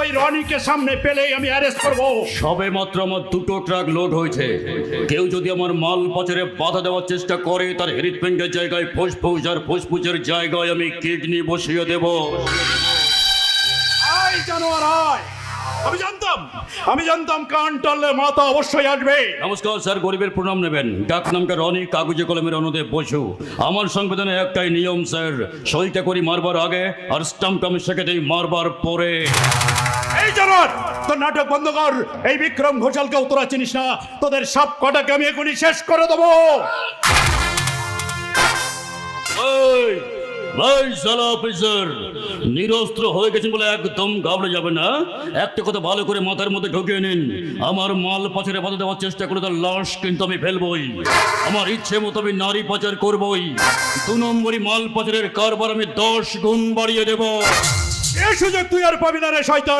ওই রনিকে সামনে পেলেই আমি অ্যারেস্ট করব। সবে মাত্র আমার 2টো ট্রাক লোড হয়েছে। কেউ যদি আমার মাল পাচারে বাধা দেওয়ার চেষ্টা করে, তার হৃৎপিণ্ডের জায়গায় ফুসফুস আর ফুসফুসের জায়গায় আমি কিডনি বসিয়ে দেব। আই জানোয়ার আয়! আমি জানতাম কান টানলে মাথা অবশ্যই আসবে। নমস্কার স্যার, গরিবের প্রণাম নেবেন। ডাক নামটা রনি, কাগজে কলমের অনুদেব বসু। আমার সংবিধানে একটাই নিয়ম স্যার, সইটা করি মারবার আগে আর স্টাম্পটা আমি সেকে দিই মারবার পরে। এই জানোয়ার, তোর নাটক বন্ধ কর। এই বিক্রম ঘোষালকেও তোরা চিনিস না। তোদের সব কটাকে আমি এখনই শেষ করে দেবো। এই, ভাই সালা অফিসার, নিরস্ত্র হয়ে গেছেন বলে একদম ঘাবড়ে যাবেন না। একটা কথা ভালো করে মাথার মধ্যে ঢুকিয়ে নিন, আমার মাল পাচারে বাধা দেওয়ার চেষ্টা করে তার লাশ কিন্তু আমি ফেলবই। আমার ইচ্ছে মতো আমি নারী পাচার করবই। 2 নম্বরই মাল পাচারের কারবার আমি 10 গুণ বাড়িয়ে দেব। এই সুযোগ তুই আর পাবি না রে শয়তান।